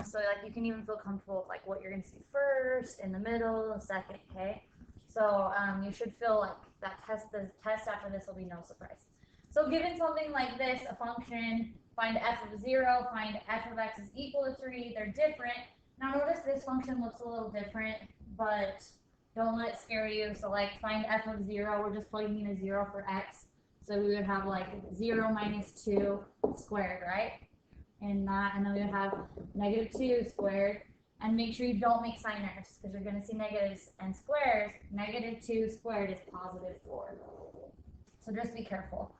So like you can even feel comfortable with like what you're gonna see first, in the middle, second, okay? So you should feel like the test after this will be no surprise. So given something like this, a function, find f of 0, find f of x is equal to 3, they're different. Now notice this function looks a little different, but don't let it scare you. So like find f of 0, we're just plugging in a 0 for x. So we would have like 0 minus 2 squared, right? And then we would have negative 2 squared. And make sure you don't make sign errors because you're going to see negatives and squares. Negative 2 squared is positive 4. So just be careful.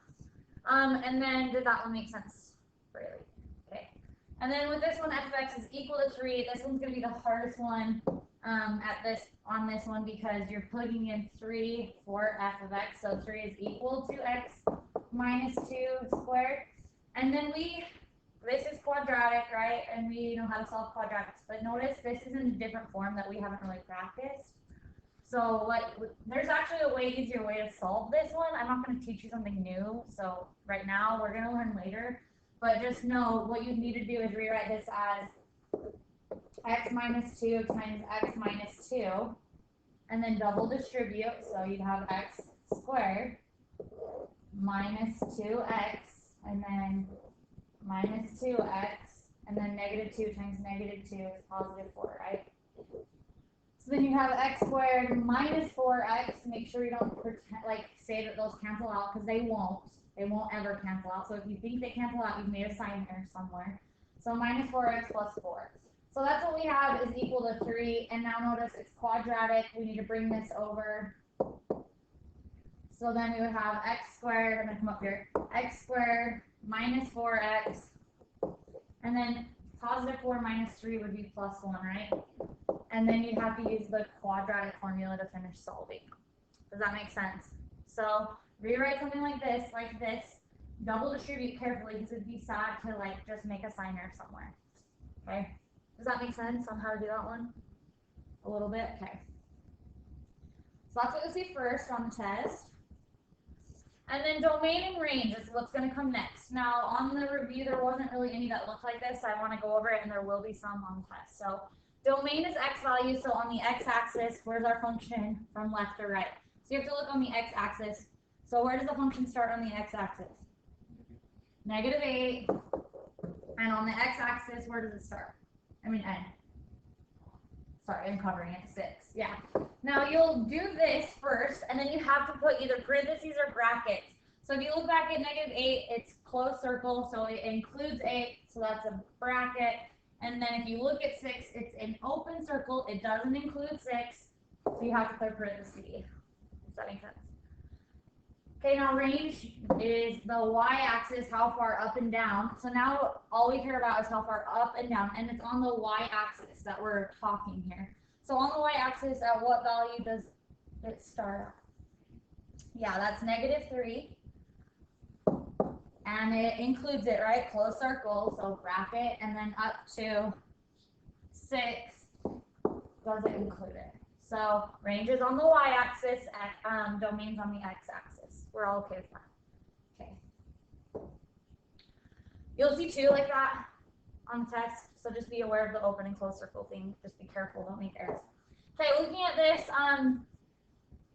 And then did that one make sense? Really? Okay. And then with this one, f of x is equal to 3. This one's going to be the hardest one on this one because you're plugging in 3 for f of x. So 3 is equal to x minus 2 squared. And then this is quadratic, right? And we know how to solve quadratics. But notice this is in a different form that we haven't really practiced. So there's actually a easier way to solve this one. I'm not going to teach you something new. So right now, we're going to learn later. But just know what you need to do is rewrite this as x minus 2 times x minus 2. And then double distribute. So you'd have x squared minus 2x. And then minus 2x, and then negative 2 times negative 2 is positive 4, right? So then you have x squared minus 4x. Make sure you don't say that those cancel out because they won't. They won't ever cancel out. So if you think they cancel out, you've made a sign error somewhere. So minus 4x plus 4. So that's what we have is equal to 3. And now notice it's quadratic. We need to bring this over. So then we would have x squared. I'm going to come up here. X squared minus 4x, and then positive 4 minus 3 would be plus 1, right? And then you'd have to use the quadratic formula to finish solving. Does that make sense? So rewrite something like this, double distribute carefully because it'd be sad to just make a sign error somewhere. Okay? Does that make sense on how to do that one? A little bit? Okay. So that's what you'll see first on the test. And then domain and range is what's going to come next. Now, on the review, there wasn't really any that looked like this. I want to go over it, and there will be some on the test. So domain is x value. So on the x-axis, where's our function from left to right? So you have to look on the x-axis. So where does the function start on the x-axis? Negative 8. And on the x-axis, where does it start? N. Sorry, I'm covering it. 6. Yeah. Now you'll do this first, and then you have to put either parentheses or brackets. So if you look back at negative 8, it's closed circle, so it includes 8, so that's a bracket. And then if you look at 6, it's an open circle. It doesn't include 6, so you have to put parentheses. Does that make sense? Okay, now range is the y-axis, how far up and down. So now all we care about is how far up and down, and it's on the y-axis that we're talking here. So on the y-axis, at what value does it start? Yeah, that's negative 3. And it includes it, right? Closed circle, so bracket, and then up to 6 doesn't include it. So range is on the y-axis, domain's on the x-axis. We're all okay with that. Okay. You'll see two like that on the test, so just be aware of the open and closed circle thing. Just be careful, don't make errors. Okay, looking at this,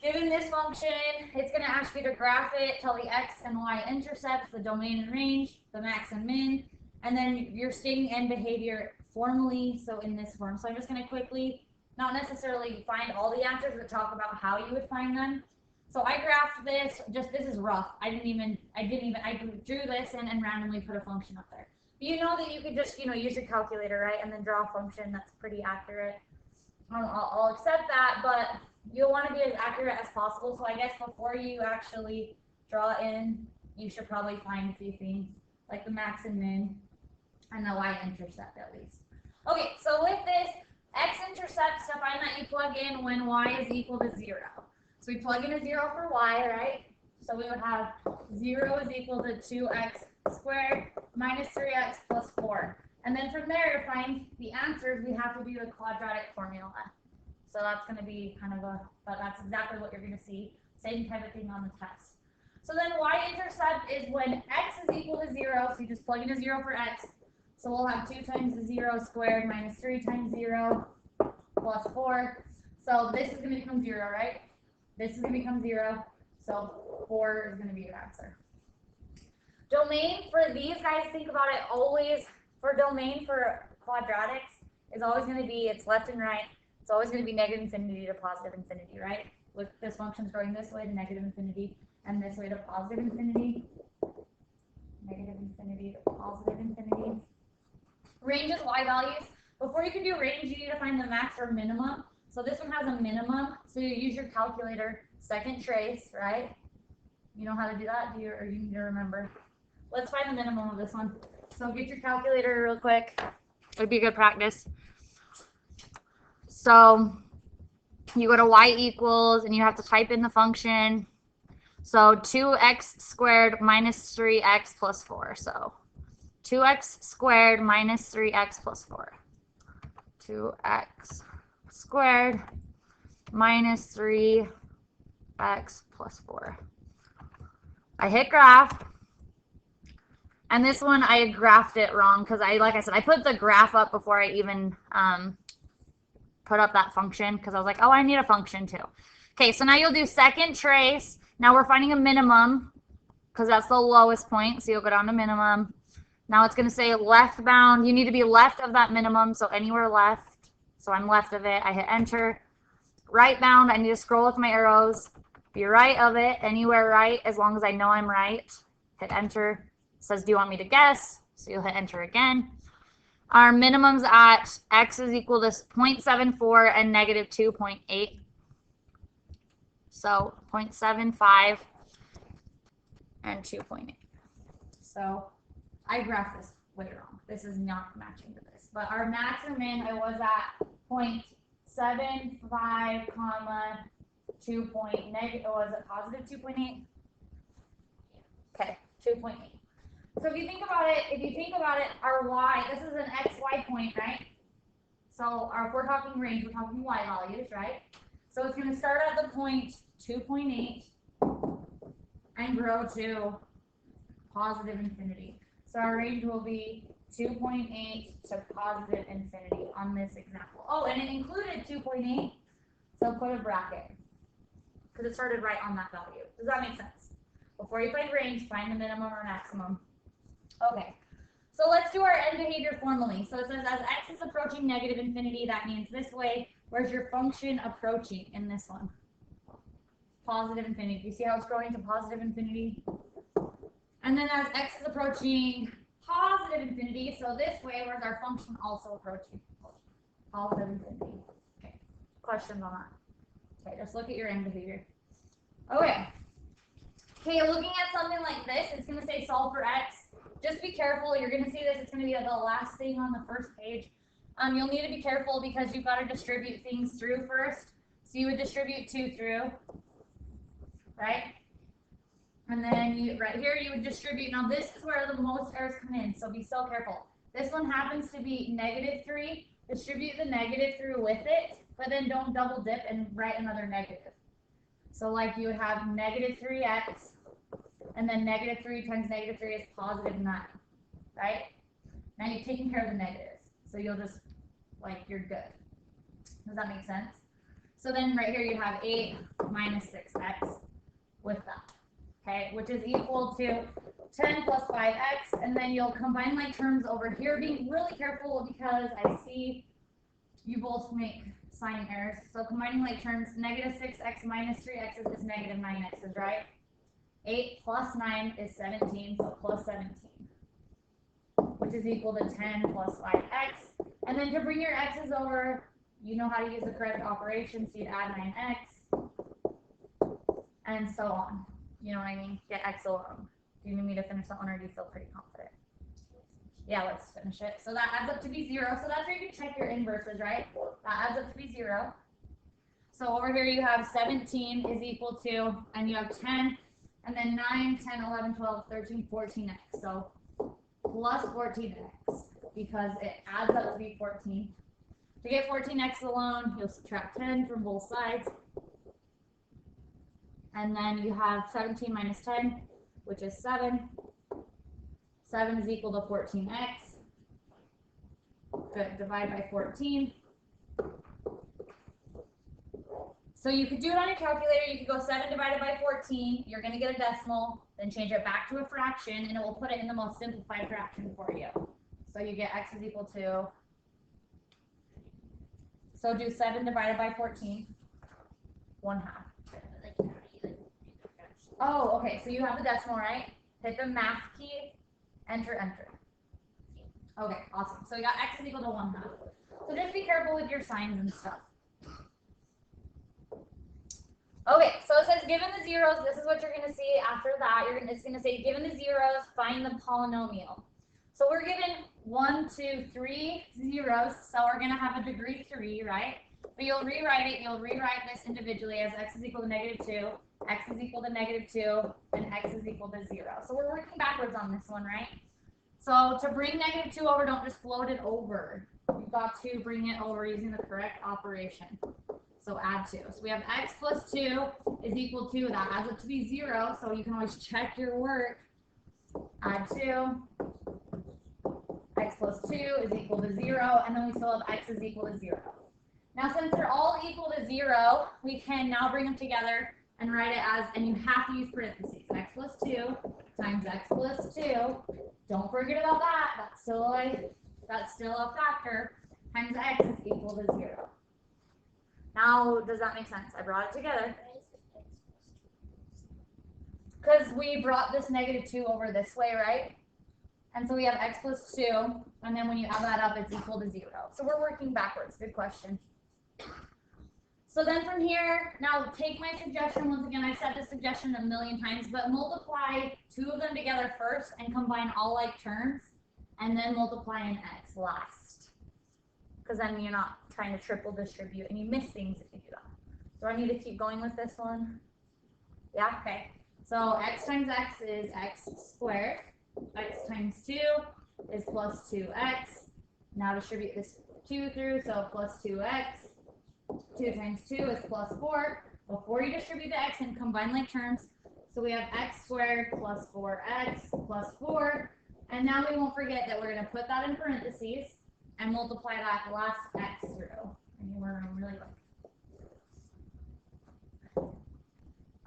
given this function, it's going to ask you to graph it, tell the x and y intercepts, the domain and range, the max and min, and then your stating end behavior formally, so in this form. So I'm just going to quickly, not necessarily find all the answers, but talk about how you would find them. So I graphed this, this is rough. I drew this in and randomly put a function up there. But you know that you could just, use your calculator, right, and then draw a function that's pretty accurate. I'll accept that, but you'll want to be as accurate as possible. So I guess before you actually draw in, you should probably find a few things, like the max and min, and the y-intercept at least. Okay, so with this, x-intercepts, to find that, you plug in when y is equal to 0. So we plug in a 0 for y, right? So we would have 0 is equal to 2x squared minus 3x plus 4. And then from there, to find the answers, we have to do the quadratic formula. So that's going to be but that's exactly what you're going to see. Same type of thing on the test. So then y-intercept is when x is equal to 0, so you just plug in a 0 for x. So we'll have 2 times the 0 squared minus 3 times 0 plus 4. So this is going to become 0, right? This is going to become 0. So 4 is going to be your answer. Domain for these guys, think about it always, for domain for quadratics is always going to be, it's left and right. It's always going to be negative infinity to positive infinity, right? With this function's going this way to negative infinity and this way to positive infinity. Negative infinity to positive infinity. Range is y values. Before you can do range, you need to find the max or minimum. So this one has a minimum. So you use your calculator, second trace, right? You know how to do that? Or you need to remember? Let's find the minimum of this one. So get your calculator real quick. It would be good practice. So you go to y equals, and you have to type in the function. So 2x squared minus 3x plus 4. So 2x squared minus 3x plus 4. 2x squared minus 3x plus 4. I hit graph. And this one, I graphed it wrong because like I said, I put the graph up before I even put up that function because I was like, oh, I need a function too. Okay, so now you'll do second trace. Now we're finding a minimum because that's the lowest point. So you'll go down to minimum. Now it's going to say left bound. You need to be left of that minimum. So anywhere left. So I'm left of it. I hit enter. Right bound. I need to scroll with my arrows. Be right of it. Anywhere right as long as I know I'm right. Hit enter. Says, do you want me to guess? So you'll hit enter again. Our minimums at x is equal to 0.74 and negative 2.8. So 0.75 and 2.8. So I graphed this way wrong. This is not matching to this. But our max or min, I was at 0.75 comma 2 point negative, was it positive 2.8? Okay, 2.8. So if you think about it, our y, this is an xy point, right? So if we're talking range, we're talking y values, right? So it's going to start at the point 2.8 and grow to positive infinity. So our range will be 2.8 to positive infinity on this example. Oh, and it included 2.8, so put a bracket because it started right on that value. Does that make sense? Before you find range, find the minimum or maximum. Okay, so let's do our end behavior formally. So it says as x is approaching negative infinity, that means this way. Where's your function approaching in this one? Positive infinity. You see how it's growing to positive infinity? And then as x is approaching positive infinity, so this way, where's our function also approaching? Positive infinity. Okay, questions on that? Okay, just look at your end behavior. Okay. Okay, looking at something like this, it's going to say solve for x. Just be careful. You're going to see this. It's going to be the last thing on the first page. You'll need to be careful because you've got to distribute things through first. So you would distribute 2 through, right? And then right here you would distribute. Now this is where the most errors come in, so be so careful. This one happens to be negative 3. Distribute the negative through with it, but then don't double dip and write another negative. So like you would have negative 3x. And then negative 3 times negative 3 is positive 9, right? Now you've taken care of the negatives. So you'll just, you're good. Does that make sense? So then right here you have 8 minus 6x with that, okay? Which is equal to 10 plus 5x. And then you'll combine like terms over here. Being really careful because I see you both make sign errors. So combining like terms, negative 6x minus 3x is negative 9x's, right? 8 plus 9 is 17, so plus 17, which is equal to 10 plus 5x. And then to bring your x's over, you know how to use the correct operation, so you'd add 9x, and so on. You know what I mean? Get x alone. Do you need me to finish that one, or do you feel pretty confident? Yeah, let's finish it. So that adds up to be 0. So that's where you can check your inverses, right? That adds up to be 0. So over here you have 17 is equal to, and you have 10. And then 9, 10, 11, 12, 13, 14x. So plus 14x because it adds up to be 14. To get 14x alone, you'll subtract 10 from both sides. And then you have 17 minus 10, which is 7. 7 is equal to 14x. Good. Divide by 14. So you could do it on your calculator. You could go 7 divided by 14. You're going to get a decimal. Then change it back to a fraction, and it will put it in the most simplified fraction for you. So you get x is equal to, so do 7 divided by 14, 1/2. Oh, okay, so you have the decimal, right? Hit the math key, enter, enter. Okay, awesome. So you got x is equal to 1/2. So just be careful with your signs and stuff. Okay, so it says given the zeros, this is what you're going to see after that. It's going to say given the zeros, find the polynomial. So we're given 1, 2, 3 zeros, so we're going to have a degree 3, right? But you'll rewrite this individually as x is equal to -2, x is equal to -2, and x is equal to 0. So we're working backwards on this one, right? So to bring -2 over, don't just float it over. You've got to bring it over using the correct operation. So add 2. So we have x plus 2 is equal to, that adds up to be 0, so you can always check your work. Add 2. X plus 2 is equal to 0, and then we still have x is equal to 0. Now, since they're all equal to 0, we can now bring them together and write it as, and you have to use parentheses, x plus 2 times x plus 2. Don't forget about that. That's still a factor, times x is equal to 0. Now, does that make sense? I brought it together. Because we brought this -2 over this way, right? And so we have x plus 2, and then when you add that up, it's equal to 0. So we're working backwards. Good question. So then from here, now take my suggestion. Once again, I've said this suggestion a million times, but multiply 2 of them together first and combine all like terms, and then multiply an x last. Because then you're not trying to triple distribute, and you miss things if you do that. Do I need to keep going with this one? Yeah, okay. So x times x is x squared. X times 2 is plus 2x. Now distribute this 2 through, so plus 2x. 2 times 2 is plus 4. Before you distribute the x and combine like terms, so we have x squared plus 4x plus 4. And now we won't forget that we're going to put that in parentheses and multiply that last x through. And you learn them really quick.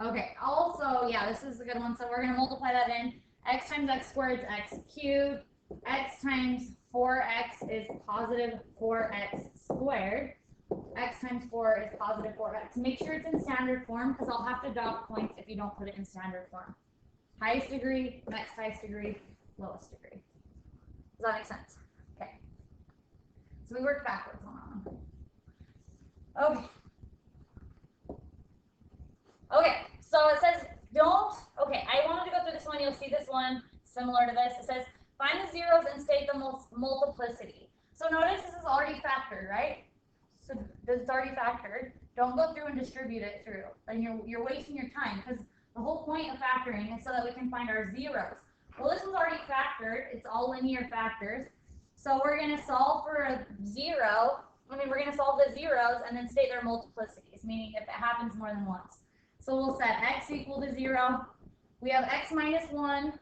Okay, also, yeah, this is a good one. So we're going to multiply that in. X times x squared is x cubed. X times 4x is positive 4x squared. X times 4 is positive 4x. Make sure it's in standard form, because I'll have to dock points if you don't put it in standard form. Highest degree, next highest degree, lowest degree. Does that make sense? Okay. So we work backwards on that one. Okay. Okay, so it says okay, I wanted to go through this one. You'll see this one similar to this. It says, find the zeros and state the multiplicity. So notice this is already factored, right? So this is already factored. Don't go through and distribute it through. And you're wasting your time, because the whole point of factoring is so that we can find our zeros. Well, this one's already factored. It's all linear factors. So we're going to solve for a zero. We're going to solve the zeros and then state their multiplicities, meaning if it happens more than once. So we'll set x equal to 0. We have x minus 1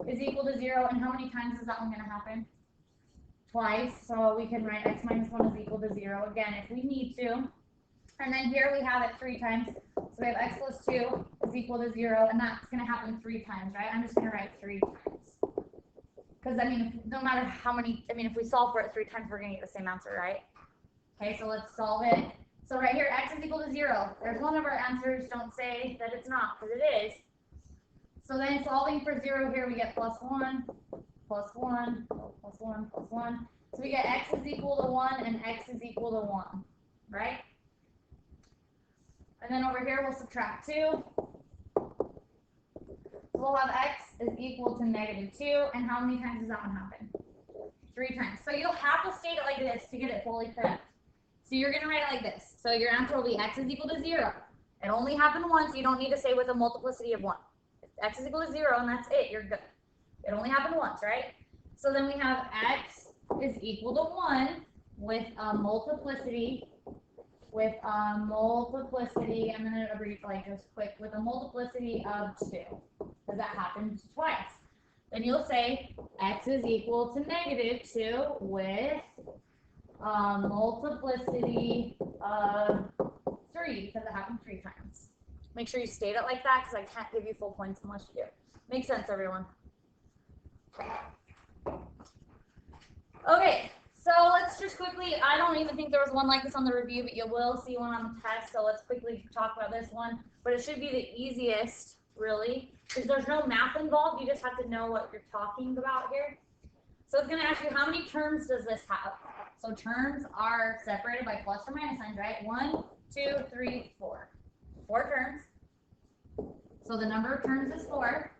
is equal to 0. And how many times is that one going to happen? Twice. So we can write x minus 1 is equal to 0 again if we need to. And then here we have it 3 times. So we have x plus 2 is equal to 0. And that's going to happen 3 times, right? I'm just going to write 3 times. Because, I mean, no matter how many, if we solve for it 3 times, we're going to get the same answer, right? Okay, so let's solve it. So right here, x is equal to 0. There's one of our answers. Don't say that it's not, because it is. So then solving for 0 here, we get plus 1, plus 1, plus 1, plus 1. So we get x is equal to 1 and x is equal to 1, right? And then over here, we'll subtract 2. We'll have x is equal to -2. And how many times does that one happen? 3 times. So you'll have to state it like this to get it fully correct. So you're going to write it like this. So your answer will be x is equal to 0. It only happened once. You don't need to say with a multiplicity of 1. X is equal to 0, and that's it. You're good. It only happened once, right? So then we have x is equal to 1 with a multiplicity. I'm going to abbreviate like just quick, with a multiplicity of 2. Because that happened twice. then you'll say x is equal to -2 with multiplicity of 3, because it happened 3 times. Make sure you state it like that, because I can't give you full points unless you do. Makes sense, everyone? Okay, so let's just quickly, I don't even think there was one like this on the review, but you will see one on the test, so let's quickly talk about this one. But it should be the easiest, really, because there's no math involved, you just have to know what you're talking about here. So it's going to ask you, how many terms does this have? So terms are separated by plus or minus signs, right? 1, 2, 3, 4. 4 terms. So the number of terms is 4.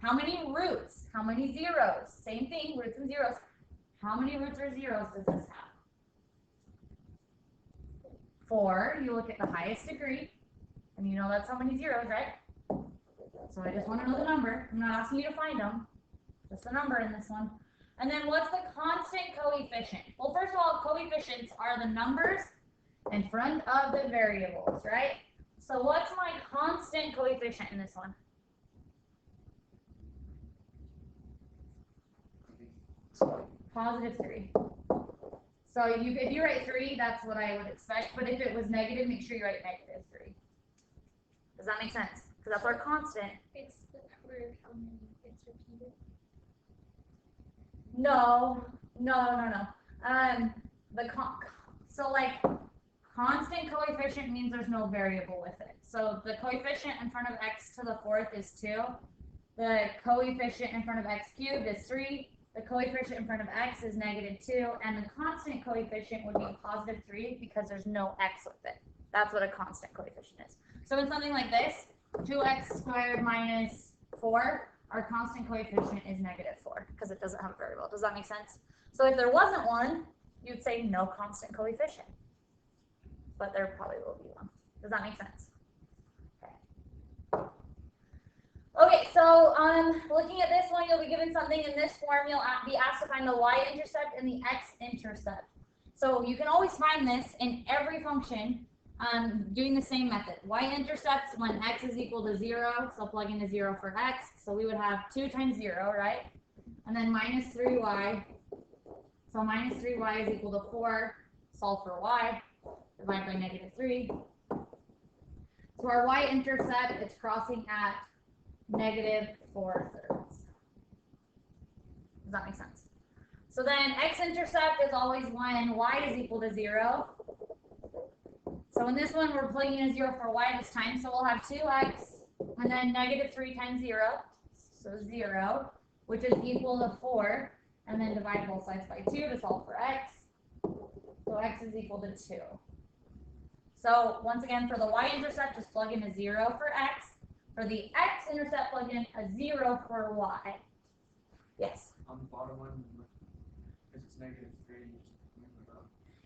How many roots? How many zeros? Same thing, roots and zeros. How many roots or zeros does this have? 4. You look at the highest degree, and you know that's how many zeros, right? So I just want to know the number. I'm not asking you to find them. Just the number in this one. And then what's the constant coefficient? Well, first of all, coefficients are the numbers in front of the variables, right? So what's my constant coefficient in this one? +3. So if you write 3, that's what I would expect. But if it was negative, make sure you write -3. Does that make sense? Because that's our constant. It's the number of how many it's repeated. No. So like constant coefficient means there's no variable with it. So the coefficient in front of x to the 4th is 2. The coefficient in front of x cubed is 3. The coefficient in front of x is -2, and the constant coefficient would be +3 because there's no x with it. That's what a constant coefficient is. So in something like this, 2x squared minus 4, our constant coefficient is -4 because it doesn't have a variable. Does that make sense? So if there wasn't one, you'd say no constant coefficient. But there probably will be one. Does that make sense? Okay, so looking at this one, you'll be given something in this form. You'll be asked to find the y-intercept and the x-intercept. So you can always find this in every function doing the same method. Y-intercepts when x is equal to 0, so plug in a 0 for x. So we would have 2 times 0, right? And then -3y. So -3y is equal to 4. Solve for y. Divide by -3. So our y-intercept is crossing at -4/3. Does that make sense? So then x-intercept is always when y is equal to 0. So in this one, we're plugging in a 0 for y this time. So we'll have 2x and then -3 times 0. So 0, which is equal to 4. And then divide both sides by 2 to solve for x. So x is equal to 2. So once again, for the y-intercept, just plug in a 0 for x. For the x-intercept, plug in a 0 for y. Yes? On the bottom one, because it's -3.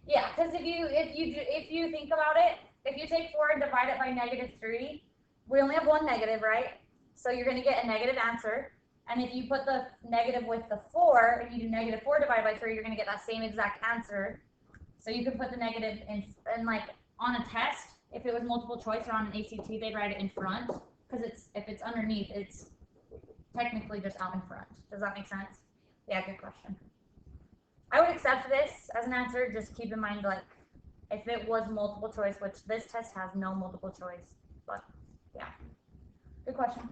Yeah, because if you think about it, if you take 4 and divide it by -3, we only have one negative, right? So you're going to get a negative answer. And if you put the negative with the 4, and you do -4 divided by 3, you're going to get that same exact answer. So you can put the negative in like on a test. If it was multiple choice or on an ACT, they'd write it in front. Because if it's underneath, it's technically just out in front. Does that make sense? Yeah, good question. I would accept this as an answer. Just keep in mind, like, if it was multiple choice, which this test has no multiple choice. But, yeah. Good question.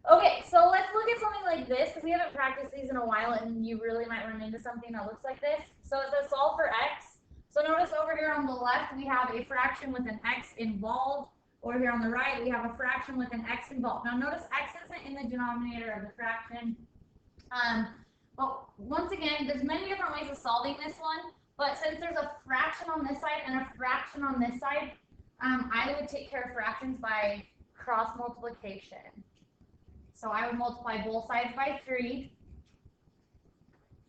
Okay, so let's look at something like this, because we haven't practiced these in a while, and you really might run into something that looks like this. So it says solve for x. So notice over here on the left, we have a fraction with an x involved. Over here on the right, we have a fraction with an x involved. Now notice x isn't in the denominator of the fraction. But once again, there's many different ways of solving this one. But since there's a fraction on this side and a fraction on this side, I would take care of fractions by cross multiplication. So I would multiply both sides by 3.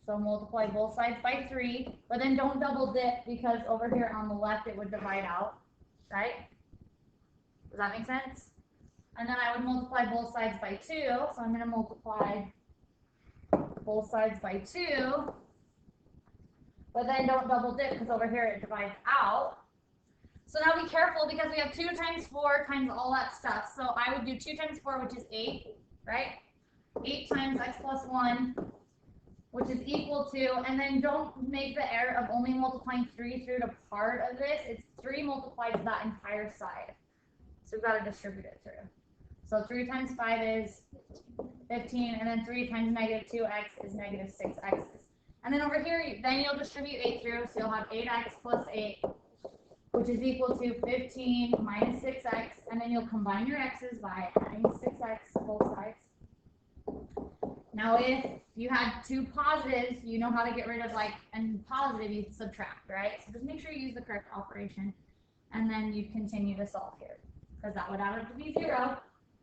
So multiply both sides by 3. But then don't double dip, because over here on the left, it would divide out, right? Does that make sense? And then I would multiply both sides by 2. So I'm going to multiply both sides by 2. But then don't double dip, because over here it divides out. So now be careful, because we have 2 times 4 times all that stuff. So I would do 2 times 4, which is 8, right? 8 times x plus 1, which is equal to, and then don't make the error of only multiplying 3 through the part of this. It's 3 multiplied to that entire side. So we've got to distribute it through. So 3 times 5 is 15, and then 3 times negative 2x is negative 6x. And then over here, then you'll distribute 8 through, so you'll have 8x plus 8, which is equal to 15 minus 6x, and then you'll combine your x's by adding 6x both sides. Now, if you had two positives, you know how to get rid of and positive, you subtract, right? So just make sure you use the correct operation, and then you continue to solve here, because that would add up to be 0.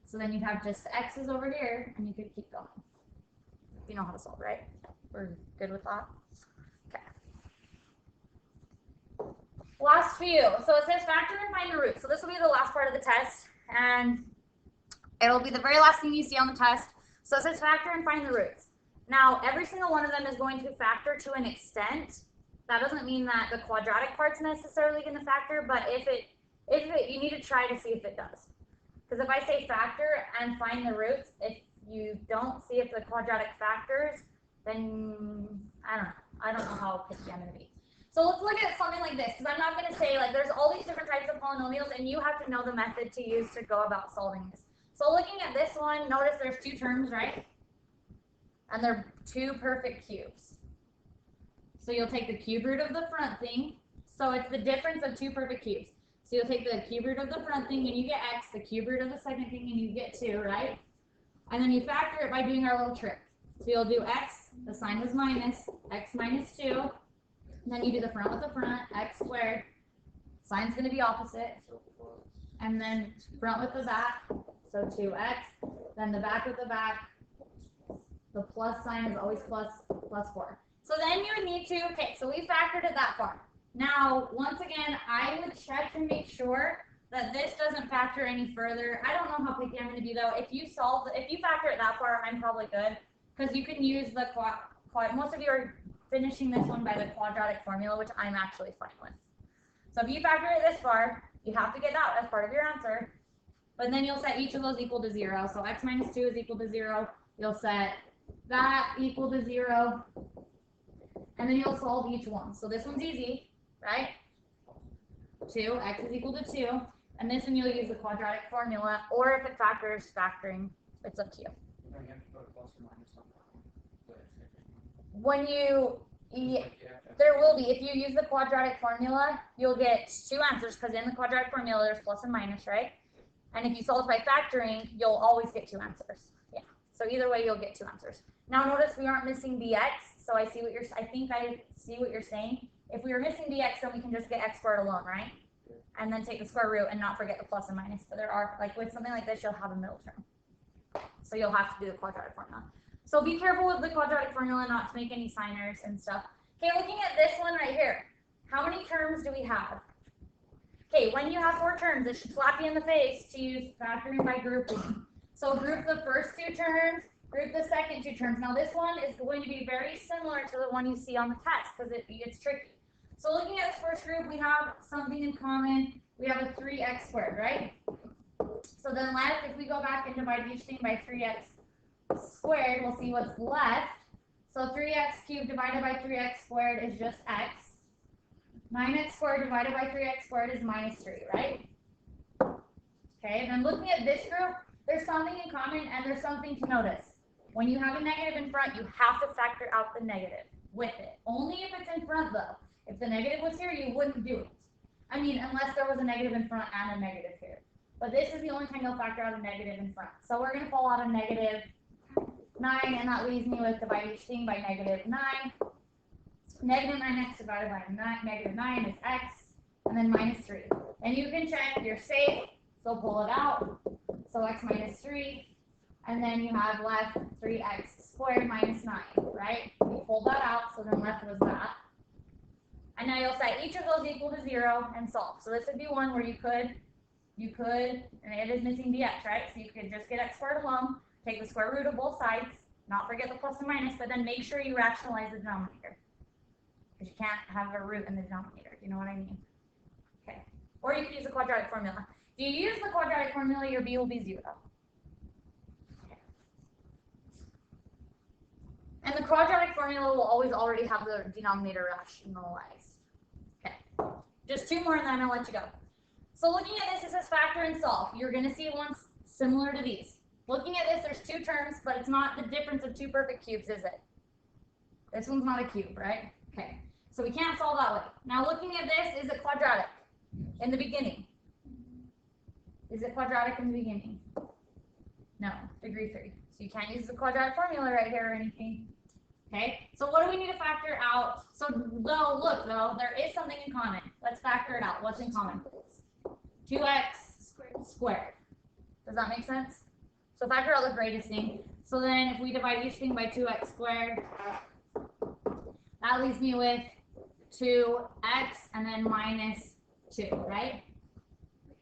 So then you'd have just the x's over here, and you could keep going. You know how to solve, right? We're good with that? Okay. Last few. So it says factor and find the root. So this will be the last part of the test, and it'll be the very last thing you see on the test. So it says factor and find the roots. Now, every single one of them is going to factor to an extent. That doesn't mean that the quadratic part's necessarily going to factor, but if it, you need to try to see if it does. Because if I say factor and find the roots, if you don't see if the quadratic factors, then I don't know how picky I'm going to be. So let's look at something like this, because I'm not going to say, there's all these different types of polynomials, and you have to know the method to use to go about solving this. So looking at this one, notice there's two terms, right? And they're two perfect cubes. So you'll take the cube root of the front thing. So it's the difference of two perfect cubes. So you'll take the cube root of the front thing, and you get x, the cube root of the second thing, and you get 2, right? And then you factor it by doing our little trick. So you'll do x, the sign was minus, x minus 2. And then you do the front with the front, x squared. Sign's going to be opposite. And then front with the back, so 2x. Then the back with the back, the plus sign is always plus 4. So then you would need to, okay, so we factored it that far. Now, once again, I would check to make sure that this doesn't factor any further. I don't know how picky I'm going to be, though. If you factor it that far, I'm probably good, because you can use the most of you are finishing this one by the quadratic formula, which I'm actually fine with. So if you factor it this far, you have to get that as part of your answer. But then you'll set each of those equal to 0. So x minus 2 is equal to 0. You'll set that equal to 0. And then you'll solve each one. So this one's easy, right? 2, x is equal to 2. And this one you'll use the quadratic formula. Or if it factors, factoring, it's up to you. When you, there will be, if you use the quadratic formula, you'll get 2 answers, because in the quadratic formula there's plus and minus, right? And if you solve by factoring, you'll always get 2 answers. Yeah. So either way, you'll get 2 answers. Now notice we aren't missing the x, so I think I see what you're saying. If we were missing the x, then we can just get x squared alone, right? And then take the square root and not forget the plus and minus. But there are, with something like this, you'll have a middle term. So you'll have to do the quadratic formula. So be careful with the quadratic formula not to make any sign errors and stuff. Okay, looking at this one right here, how many terms do we have? Okay, when you have 4 terms, it should slap you in the face to use factoring by grouping. So group the first 2 terms, group the second 2 terms. Now this one is going to be very similar to the one you see on the test, because it's tricky. So looking at this first group, we have something in common. We have a 3x squared, right? So then left, if we go back and divide each thing by 3x squared, we'll see what's left. So 3x cubed divided by 3x squared is just x. 9x squared divided by 3x squared is minus 3, right? Okay, and then looking at this group, there's something in common and there's something to notice. When you have a negative in front, you have to factor out the negative with it. Only if it's in front, though. If the negative was here, you wouldn't do it. I mean, unless there was a negative in front and a negative here. But this is the only time you'll factor out a negative in front. So we're going to pull out a negative 9, and that leaves me with divide each thing by negative 9. Negative 9x divided by negative 9 is x, and then minus 3. And you can check, you're safe, so pull it out. So x minus 3, and then you have left 3x squared minus 9, right? We pulled that out, so then left was that. And now you'll set each of those equal to 0 and solve. So this would be one where you could, and it is missing the x, right? So you could just get x squared alone, take the square root of both sides, not forget the plus and minus, but then make sure you rationalize the denominator. Because you can't have a root in the denominator. Do you know what I mean? Okay. Or you could use the quadratic formula. If you use the quadratic formula, your b will be 0. Okay. And the quadratic formula will always already have the denominator rationalized. Okay, just two more and then I'll let you go. So looking at this, it says factor and solve. You're going to see ones similar to these. Looking at this, there's two terms, but it's not the difference of two perfect cubes, is it? This one's not a cube, right? Okay, so we can't solve that way. Now looking at this, is it quadratic in the beginning? Is it quadratic in the beginning? No, degree 3. So you can't use the quadratic formula right here or anything. Okay, so what do we need to factor out? So though, look though, there is something in common. Let's factor it out. What's in common? 2x squared. Does that make sense? So factor out the greatest thing. So then if we divide each thing by 2x squared, that leaves me with 2x and then minus 2, right?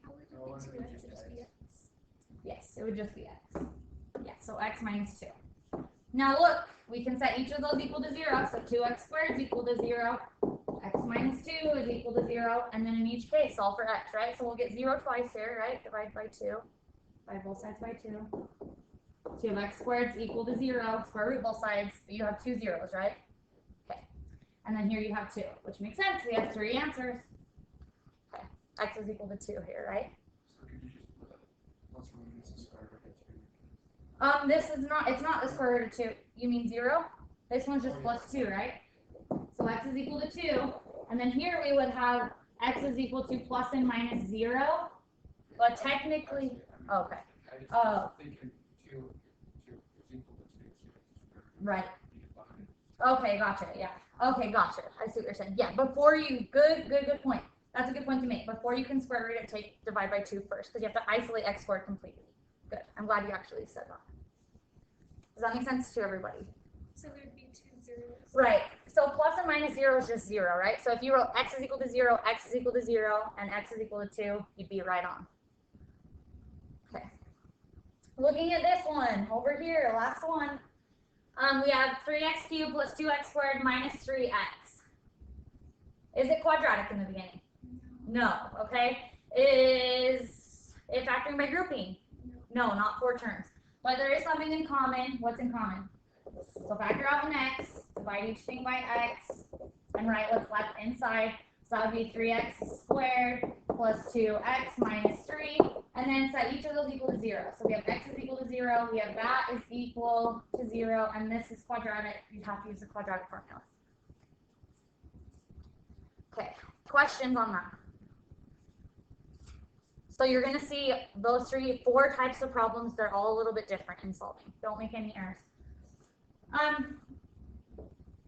How would it be 2x? It just be x. Yes, it would just be x. Yeah, so x minus 2. Now look, we can set each of those equal to 0. So 2x squared is equal to 0. X minus 2 is equal to 0. And then in each case, solve for x, right? So we'll get 0 twice here, right? Divide by 2. Divide both sides by 2. 2 of x squared is equal to 0. Square root both sides. You have two zeros, right? Okay. And then here you have 2, which makes sense. We have 3 answers. Okay. X is equal to 2 here, right? So could you just put plus or minus the square root of 2? This is not, it's not the square root of 2. You mean 0? This one's just plus 2, right? So x is equal to 2. And then here we would have x is equal to plus and minus 0. But technically, okay. I just thinking 2 is equal to 2. Right. Okay, gotcha. Yeah. Okay, gotcha. I see what you're saying. Yeah, before you, good point. That's a good point to make. Before you can square root it, divide by 2 first, because you have to isolate x squared completely. Good. I'm glad you actually said that. Does that make sense to everybody? So there would be 2 zeros. Right. So plus and minus 0 is just 0, right? So if you wrote x is equal to 0, x is equal to 0, and x is equal to 2, you'd be right on. Okay. Looking at this one over here, last one. We have 3x cubed plus 2x squared minus 3x. Is it quadratic in the beginning? No. Okay. Is it factoring by grouping? No, not 4 terms. But there is something in common. What's in common? So factor out an x, divide each thing by x, and write what's left inside. So that would be 3x squared plus 2x minus 3, and then set each of those equal to 0. So we have x is equal to 0, we have that is equal to 0, and this is quadratic. You have to use the quadratic formula. Okay, questions on that? So you're going to see those 4 types of problems. They're all a little bit different in solving. Don't make any errors.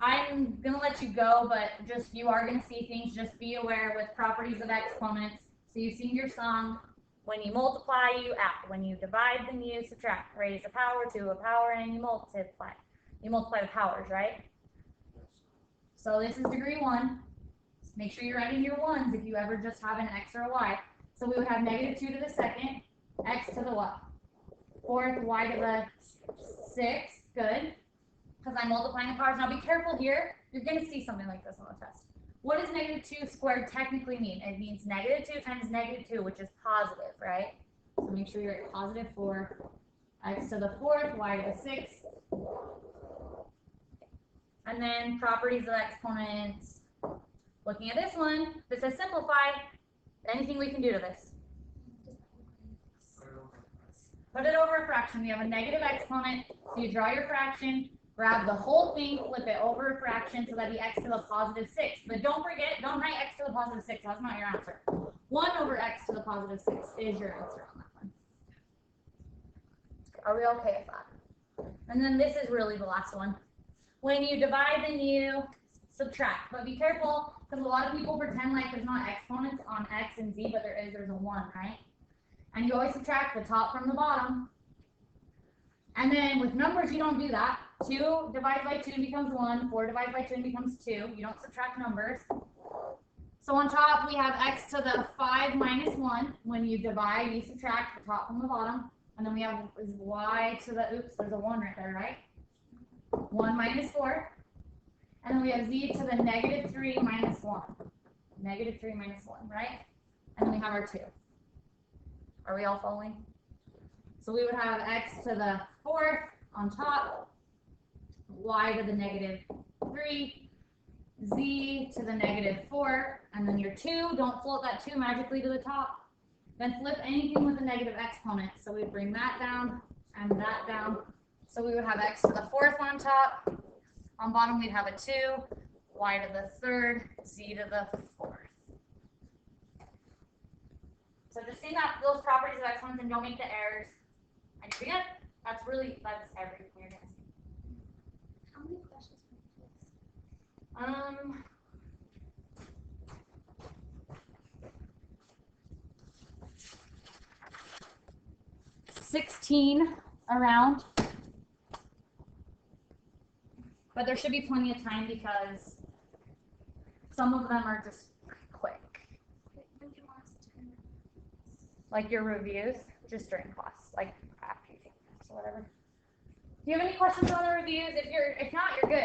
I'm going to let you go, but just you are going to see things. Just be aware with properties of exponents. So you sing your song. When you multiply, you add. When you divide, then you subtract. Raise a power to a power, and you multiply. You multiply the powers, right? So this is degree 1. Make sure you're writing your 1s if you ever just have an x or a y. So we would have negative 2 to the second, x to the what? 4th, y to the 6th. Good. Because I'm multiplying the powers. Now be careful here. You're going to see something like this on the test. What does negative 2 squared technically mean? It means negative 2 times negative 2, which is positive, right? So make sure you're at positive 4, x to the 4th, y to the 6th. And then properties of exponents. Looking at this one, this says simplify. Anything we can do to this? Put it over a fraction. We have a negative exponent. So you draw your fraction, grab the whole thing, flip it over a fraction, so that'd be x to the positive 6. But don't forget, don't write x to the positive 6. That's not your answer. 1 over x to the positive 6 is your answer on that one. Are we okay with that? And then this is really the last one. When you divide, then you subtract. But be careful, because a lot of people pretend like there's not exponents on x and z, but there is. There's a 1, right? And you always subtract the top from the bottom. And then with numbers, you don't do that. 2 divided by 2 becomes 1. 4 divided by 2 becomes 2. You don't subtract numbers. So on top, we have x to the 5 minus 1. When you divide, you subtract the top from the bottom. And then we have y to the, oops, there's a 1 right there, right? 1 minus 4. And then we have z to the negative 3 minus 1. Negative 3 minus 1, right? And then we have our 2. Are we all following? So we would have x to the 4th on top, y to the negative 3, z to the negative 4, and then your 2, don't float that 2 magically to the top. Then flip anything with a negative exponent. So we bring that down and that down. So we would have x to the 4th on top. On bottom we'd have a 2, y to the 3rd, z to the 4th. So just see that those properties of exponents and don't make the errors. And you're good. That's everything you're gonna see. How many questions per quiz? 16 around. But there should be plenty of time because some of them are just quick. When can last 10 minutes? Like your reviews, just during class, like after you take class or whatever. Do you have any questions on the reviews? If not, you're good.